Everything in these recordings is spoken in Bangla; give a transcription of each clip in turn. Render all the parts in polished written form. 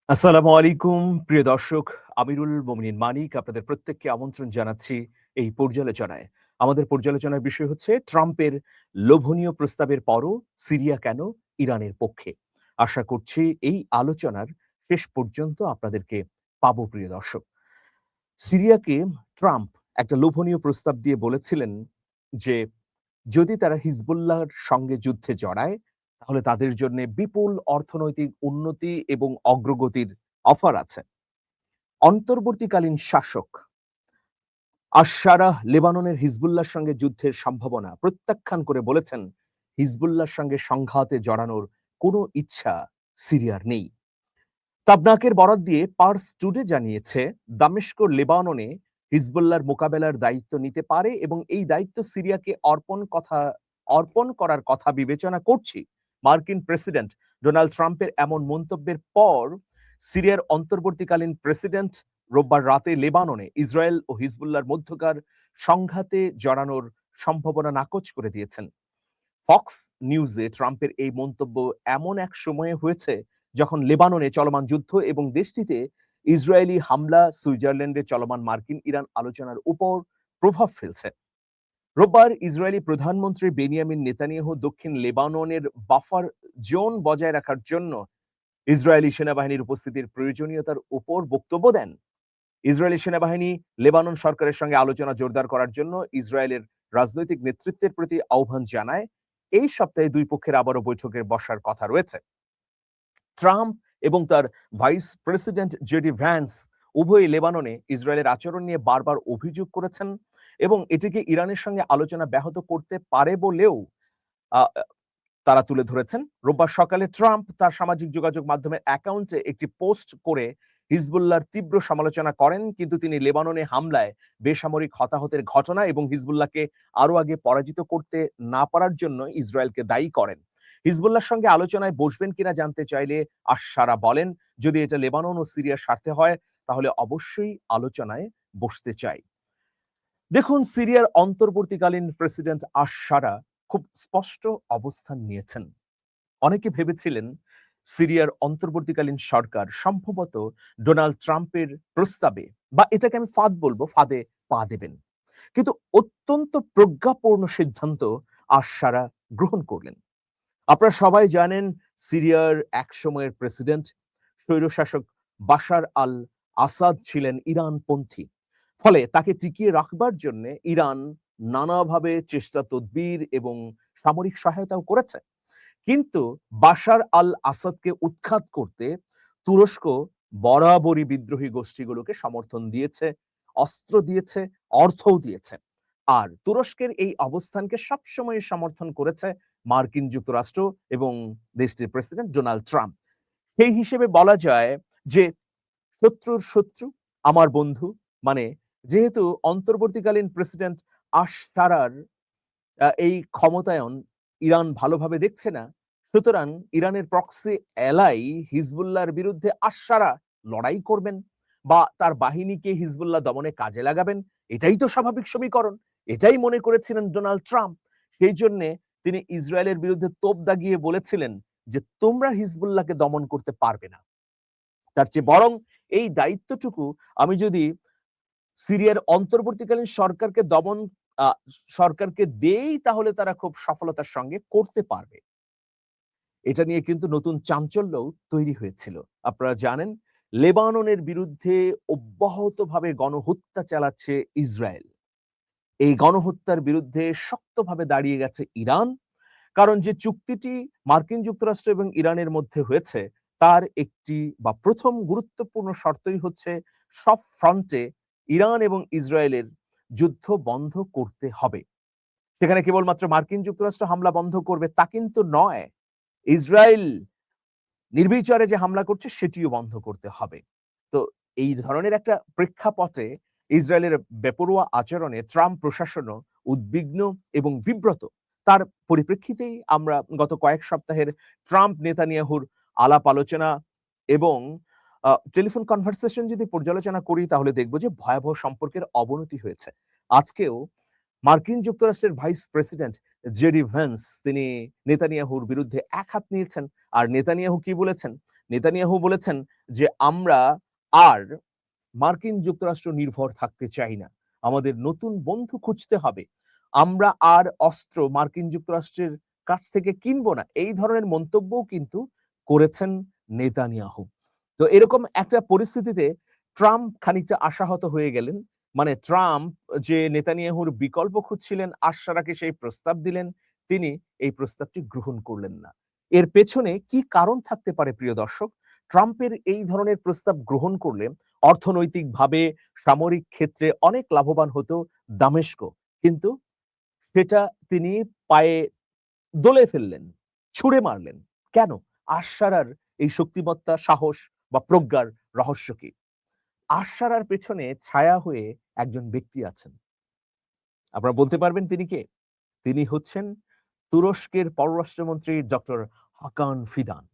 আসসালামু আলাইকুম প্রিয় দর্শক, আমিরুল মোমিনিন মানিক আপনাদের প্রত্যেককে আমন্ত্রণ জানাচ্ছি এই পর্যালোচনায়। আমাদের পর্যালোচনার বিষয় হচ্ছে ট্রাম্পের লোভনীয় প্রস্তাবের পরও সিরিয়া কেন ইরানের পক্ষে। আশা করছি এই আলোচনার শেষ পর্যন্ত আপনাদেরকে পাবো প্রিয় দর্শক। সিরিয়াকে ট্রাম্প একটা লোভনীয় প্রস্তাব দিয়ে বলেছিলেন যে যদি তারা হিজবুল্লাহর সঙ্গে যুদ্ধে জড়ায় তাহলে তাদের জন্য বিপুল অর্থনৈতিক উন্নতি এবং অগ্রগতির অফার আছে। অন্তর্বর্তীকালীন শাসক আশ-শারাহ লেবাননের হিজবুল্লাহর সঙ্গে যুদ্ধের সম্ভাবনা প্রত্যাখ্যান করে বলেছেন, হিজবুল্লাহর সঙ্গে সংঘাতে জড়ানোর কোনো ইচ্ছা সিরিয়ার নেই। তাবনাকের বরাত দিয়ে পার্স টুডে জানিয়েছে, দামেস্ক লেবাননে হিজবুল্লাহর মোকাবেলার দায়িত্ব নিতে পারে এবং এই দায়িত্ব সিরিয়াকে অর্পণ করার কথা বিবেচনা করছি। মার্কিন প্রেসিডেন্ট ডোনাল্ড ট্রাম্পের এমন মন্তব্যের পর সিরিয়ার অন্তর্বর্তীকালীন প্রেসিডেন্ট রোববার রাতে লেবাননে ইসরায়েল ও হিজবুল্লাহর মধ্যকার সংঘাতে জড়ানোর সম্ভাবনা নাকচ করে দিয়েছেন। ফক্স নিউজে ট্রাম্পের এই মন্তব্য এমন এক সময়ে হয়েছে যখন লেবাননে চলমান যুদ্ধ এবং দেশটিতে ইসরায়েলি হামলা সুইজারল্যান্ডে চলমান মার্কিন ইরান আলোচনার উপর প্রভাব ফেলছে। রোববার ইসরায়েলি প্রধানমন্ত্রী বেনিয়ামিন নেতানিয়াহু দক্ষিণ লেবাননের বাফার জোন বজায় রাখার জন্য ইসরায়েলি সেনাবাহিনীর উপস্থিতির প্রয়োজনীয়তার উপর বক্তব্য দেন। ইসরায়েলি সেনাবাহিনী লেবানন সরকারের সঙ্গে আলোচনা জোরদার করার জন্য ইসরায়েলের রাজনৈতিক নেতৃত্বের প্রতি আহ্বান জানায়। এই সপ্তাহে দুই পক্ষের আবারও বৈঠকের বসার কথা রয়েছে। ট্রাম্প এবং তার ভাইস প্রেসিডেন্ট জেডি ভ্যান্স উভয়ই লেবাননে ইসরায়েলের আচরণ নিয়ে বারবার অভিযোগ করেছেন এবং এটিকে ইরানের সঙ্গে আলোচনা ব্যাহত করতে পারে বলেও আহ, তারা তুলে ধরেছেন। রোববার সকালে ট্রাম্প তার সামাজিক যোগাযোগ মাধ্যমের অ্যাকাউন্টে একটি পোস্ট করে হিজবুল্লাহর তীব্র সমালোচনা করেন, কিন্তু তিনি লেবাননে হামলায় বেসামরিক হতাহতের ঘটনা এবং হিজবুল্লাহকে আরো আগে পরাজিত করতে না পারার জন্য ইসরায়েলকে দায়ী করেন। হিজবুল্লাহর সঙ্গে আলোচনায় বসবেন কিনা জানতে চাইলে আশ-শারা বলেন, যদি এটা লেবানন ও সিরিয়ার স্বার্থে হয় তাহলে অবশ্যই আলোচনায় বসতে চাই। দেখুন, সিরিয়ার অন্তর্বর্তীকালীন প্রেসিডেন্ট আশ-শারা খুব স্পষ্ট অবস্থান নিয়েছেন। অনেকে ভেবেছিলেন সিরিয়ার অন্তর্বর্তীকালীন সরকার সম্ভবত ডোনাল্ড ট্রাম্পের প্রস্তাবে, বা এটাকে আমি ফাঁদ বলবো, ফাঁদে পা দেবেন। কিন্তু অত্যন্ত প্রজ্ঞাপূর্ণ সিদ্ধান্ত আশ-শারা গ্রহণ করলেন। আপনারা সবাই জানেন, সিরিয়ার এক সময়ের প্রেসিডেন্ট স্বৈরশাসক বাশার আল আসাদ ছিলেন ইরানপন্থী। ফলে তাকে টিকিয়ে রাখবার জন্য ইরান নানাভাবে চেষ্টা তদবির এবং সামরিক সহায়তাও করেছে। কিন্তু বাশার আল আসাদকে উৎখাত করতে তুরস্ক বরাবরই বিদ্রোহী গোষ্ঠীগুলোকে সমর্থন দিয়েছে, অস্ত্র দিয়েছে, অর্থও দিয়েছে। আর তুরস্কের এই অবস্থানকে সবসময় সমর্থন করেছে মার্কিন যুক্তরাষ্ট্র এবং দেশটির প্রেসিডেন্ট ডোনাল্ড ট্রাম্প। সেই হিসেবে বলা যায় যে শত্রুর শত্রু আমার বন্ধু। মানে, যেহেতু অন্তর্বর্তীকালীন প্রেসিডেন্ট আশ-শারার এই ক্ষমতায়ন ইরান ভালোভাবে দেখছে না, সুতরাং ইরানের প্রক্সি এলাই হিজবুল্লাহর বিরুদ্ধে আশ-শারা লড়াই করবেন বা তার বাহিনীকে হিজবুল্লাহ দমনে কাজে লাগাবেন। এটাই তো স্বাভাবিক সমীকরণ। এটাই মনে করেছিলেন ডোনাল্ড ট্রাম্প। সেই জন্য তিনি ইসরায়েলের বিরুদ্ধে তোপ দাগিয়ে বলেছিলেন যে তোমরা হিজবুল্লাহকে দমন করতে পারবে না। তার চেয়ে বরং এই দায়িত্বটুকু আমি যদি সিরিয়ার অন্তর্বর্তীকালীন আ সরকারকে দেই তাহলে তারা খুব সফলতার সঙ্গে করতে পারবে। এটা নিয়ে কিন্তু নতুন চাঞ্চল্যও তৈরি হয়েছিল। আপনারা জানেন, লেবাননের বিরুদ্ধে অব্যাহতভাবে গণহত্যা চালাচ্ছে ইসরায়েল। এই গণহত্যার বিরুদ্ধে শক্তভাবে দাঁড়িয়ে গেছে ইরান। কারণ যে চুক্তিটি মার্কিন যুক্তরাষ্ট্র এবং ইরানের মধ্যে হয়েছে তার একটি বা প্রথম গুরুত্বপূর্ণ শর্তই হচ্ছে সব ফ্রন্টে ইরান এবং ইসরায়েলের যুদ্ধ বন্ধ করতে হবে। সেখানে কেবলমাত্র মার্কিন যুক্তরাষ্ট্র হামলা বন্ধ করবে তা কিন্তু নয়, ইসরায়েল নির্বিচারে যে হামলা করছে সেটিও বন্ধ করতে হবে। তো এই ধরনের একটা প্রেক্ষাপটে ইসরায়েলের বেপরোয়া আচরণে ট্রাম্প প্রশাসনও উদ্বিগ্ন এবং বিব্রত। তার পরিপ্রেক্ষিতেই আমরা গত কয়েক সপ্তাহের ট্রাম্প নেতানিয়াহুর আলাপ আলোচনা এবং টেলিফোন কনভারসেশন যদি পর্যালোচনা করি তাহলে দেখব যে ভয়াবহ সম্পর্কের অবনতি হয়েছে। আজকেও মার্কিন যুক্তরাষ্ট্রের ভাইস প্রেসিডেন্ট জেডি ভ্যান্স তিনি নেতানিয়াহুর বিরুদ্ধে এক হাত নিয়েছেন। আর নেতানিয়াহু কি বলেছেন? নেতানিয়াহু বলেছেন যে, "আমরা আর মার্কিন যুক্তরাষ্ট্র নির্ভর থাকতে চাই না। আমাদের নতুন বন্ধু খুঁজতে হবে। আমরা আর অস্ত্র মার্কিন যুক্তরাষ্ট্রের কাছ থেকে কিনব না।" এই ধরনের মন্তব্যও কিন্তু করেছেন নেতানিয়াহু। তো এরকম একটা পরিস্থিতিতে ট্রাম্প খানিকটা আশাহত হয়ে গেলেন। মানে ট্রাম্প যে নেতানিয়াহুর বিকল্প খুঁজছিলেন, আশারাকে সেই প্রস্তাব দিলেন, তিনি এই প্রস্তাবটি গ্রহণ করলেন না। এর পেছনে কি কারণ থাকতে পারে প্রিয় দর্শক? ট্রাম্পের এই ধরনের প্রস্তাব গ্রহণ করলে অর্থনৈতিকভাবে, সামরিক ক্ষেত্রে অনেক লাভবান হতো দামেস্ক। কিন্তু সেটা তিনি পায়ে দোলে ফেললেন, ছুঁড়ে মারলেন। কেন? আশারার এই শক্তিমত্তা, সাহস বা প্রজ্ঞার রহস্য কি? আশারার পেছনে ছায়া হয়ে একজন ব্যক্তি আছেন। আপনারা বলতে পারবেন তিনি কে? তিনি হচ্ছেন তুরস্কের পররাষ্ট্রমন্ত্রী ডক্টর হাকান ফিদান।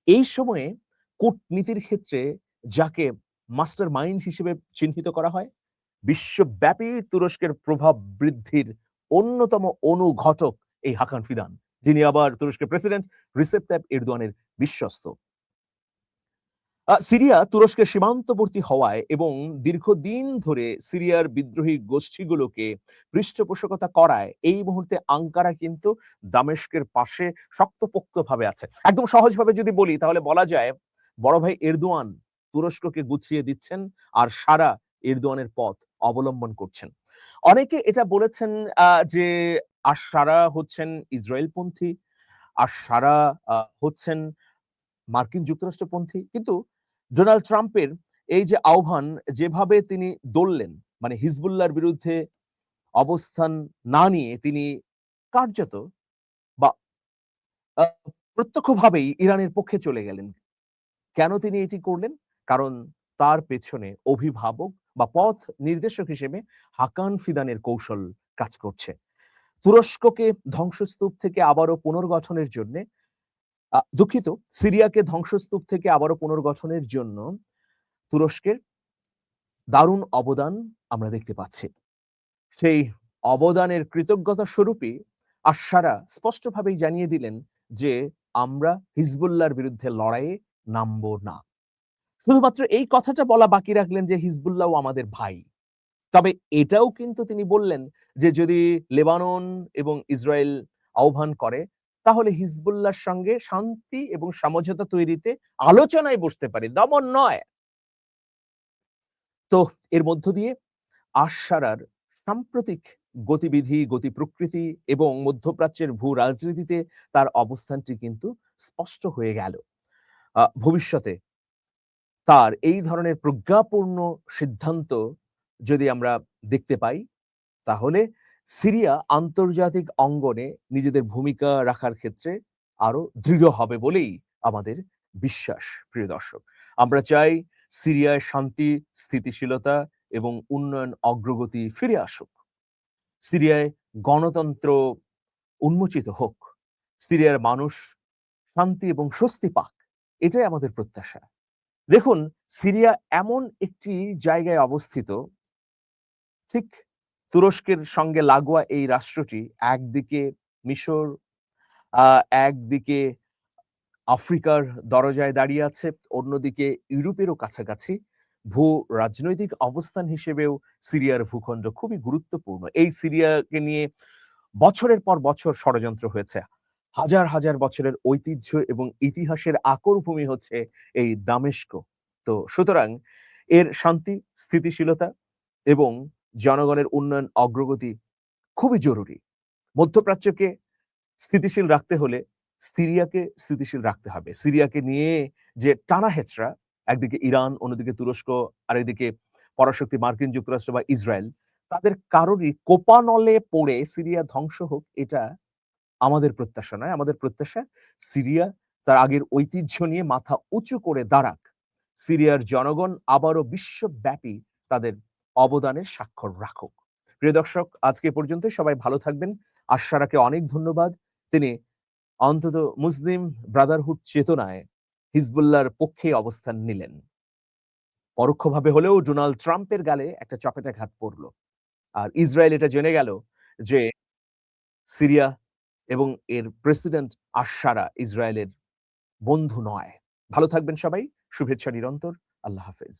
এই সময়ে কূটনীতির ক্ষেত্রে যাকে মাস্টার মাইন্ড হিসেবে চিহ্নিত করা হয়, বিশ্বব্যাপী তুরস্কের প্রভাব বৃদ্ধির অন্যতম অনুঘটক এই হাকান ফিদান, যিনি আবার তুরস্কের প্রেসিডেন্ট রিসেপ তাইপ এরদোয়ানের বিশ্বস্ত। সিরিয়া তুরস্কের সীমান্তবর্তী হওয়ায় এবং দীর্ঘদিন ধরে সিরিয়ার বিদ্রোহী গোষ্ঠীগুলোকে পৃষ্ঠপোষকতা করায় এই মুহূর্তে আঙ্কারা কিন্তু দামেস্কের পাশে শক্তপোক্তভাবে আছে। একদম সহজভাবে যদি বলি তাহলে বলা যায় বড় ভাই এরদোয়ান তুরস্ককে গুছিয়ে দিচ্ছেন আর সারা এরদোয়ানের পথ অবলম্বন করছেন। অনেকে এটা বলেছেন যে সারা হচ্ছেন ইসরায়েলপন্থী, সারা হচ্ছেন মার্কিন যুক্তরাষ্ট্রপন্থী। কিন্তু ডোনাল্ড ট্রাম্পের এই যে আহ্বান, যেভাবে তিনি দললেন, মানে হিজবুল্লাহর বিরুদ্ধে অবস্থান না নিয়ে তিনি কার্যত বা আ প্রত্যক্ষভাবেই ইরানের পক্ষে চলে গেলেন। কেন তিনি এটি করলেন? কারণ তার পেছনে অভিভাবক বা পথ নির্দেশক হিসেবে হাকান ফিদানের কৌশল কাজ করছে। তুরস্ককে ধ্বংসস্তূপ থেকে আবারও পুনর্গঠনের জন্যে দুঃখিত, সিরিয়াকে ধ্বংসস্তূপ থেকে আবারও পুনর্গঠনের জন্য তুরস্কের দারুণ অবদান আমরা দেখতে পাচ্ছি। সেই অবদানের কৃতজ্ঞতা স্বরূপই আশারা স্পষ্টভাবেই জানিয়ে দিলেন যে, "আমরা হিজবুল্লাহর বিরুদ্ধে লড়াইয়ে নামব না।" শুধুমাত্র এই কথাটা বলা বাকি রাখলেন যে, "হিজবুল্লাহও আমাদের ভাই।" তবে এটাও কিন্তু তিনি বললেন যে, যদি লেবানন এবং ইসরায়েল আহ্বান করে, তাহলে হিজবুল্লাহর সঙ্গে শান্তি এবং সমঝোতা তৈরিতে আলোচনায় বসতে পারি, দমন নয়। তো এর মধ্য দিয়ে আশ-সারার সাম্প্রতিক গতিবিধি, গতি প্রকৃতি এবং মধ্যপ্রাচ্যের ভূ-রাজনীতিতে তার অবস্থানটি কিন্তু স্পষ্ট হয়ে গেল। ভবিষ্যতে তার এই ধরনের প্রজ্ঞাপূর্ণ সিদ্ধান্ত যদি আমরা দেখতে পাই, তাহলে সিরিয়া আন্তর্জাতিক অঙ্গনে নিজেদের ভূমিকা রাখার ক্ষেত্রে আরো দৃঢ় হবে বলেই আমাদের বিশ্বাস, প্রিয় দর্শক। আমরা চাই সিরিয়ায় শান্তি, স্থিতিশীলতা এবং উন্নয়ন অগ্রগতি ফিরে আসুক। সিরিয়ায় গণতন্ত্র উন্মোচিত হোক। সিরিয়ার মানুষ শান্তি এবং স্বস্তি পাক। এটাই আমাদের প্রত্যাশা। দেখুন, সিরিয়া এমন একটি জায়গায় অবস্থিত, ঠিক তুরস্কের সঙ্গে লাগোয়া এই রাষ্ট্রটি একদিকে মিশর, আ একদিকে আফ্রিকার দরজায় দাঁড়িয়ে আছে, অন্যদিকে ইউরোপেরও কাছাকাছি। ভূ-রাজনৈতিক অবস্থান হিসেবেও সিরিয়ার ভূখণ্ড খুবই গুরুত্বপূর্ণ। এই সিরিয়াকে নিয়ে বছরের পর বছর ষড়যন্ত্র হয়েছে। হাজার, হাজার বছরের ঐতিহ্য এবং ইতিহাসের আকর ভূমি হচ্ছে এই দামেস্ক। তো সুতরাং এর শান্তি, স্থিতিশীলতা এবং জনগণের উন্নয়ন অগ্রগতি খুবই জরুরি। মধ্যপ্রাচ্যকে স্থিতিশীল রাখতে হলে সিরিয়াকে স্থিতিশীল রাখতে হবে। সিরিয়াকে নিয়ে যে টানা-হেচড়া, একদিকে ইরান, অন্যদিকে তুরস্ক, আরেকদিকে পরাশক্তি মার্কিন যুক্তরাষ্ট্র বা ইসরায়েল, তাদের কারোরই কোপানলে পড়ে সিরিয়া ধ্বংস হোক, এটা আমাদের প্রত্যাশা নয়। আমাদের প্রত্যাশা সিরিয়া তার আগের ঐতিহ্য নিয়ে মাথা উঁচু করে দাঁড়াক। সিরিয়ার জনগণ আবারও বিশ্বব্যাপী তাদের অবদানের স্বাক্ষর রাখুক। প্রিয় দর্শক, আজকে এ পর্যন্তই। সবাই ভালো থাকবেন। আশরাকে অনেক ধন্যবাদ। তিনি অন্তত মুসলিম ব্রাদারহুড চেতনায় হিজবুল্লাহর পক্ষে অবস্থান নিলেন। পরোক্ষভাবে হলেও ডোনাল্ড ট্রাম্পের গালে একটা চপেটাঘাত পড়ল। আর ইসরায়েল এটা জেনে গেল যে সিরিয়া এবং এর প্রেসিডেন্ট আশ-সারা ইসরায়েলের বন্ধু নয়। ভালো থাকবেন সবাই। শুভেচ্ছা নিরন্তর। আল্লাহ হাফেজ।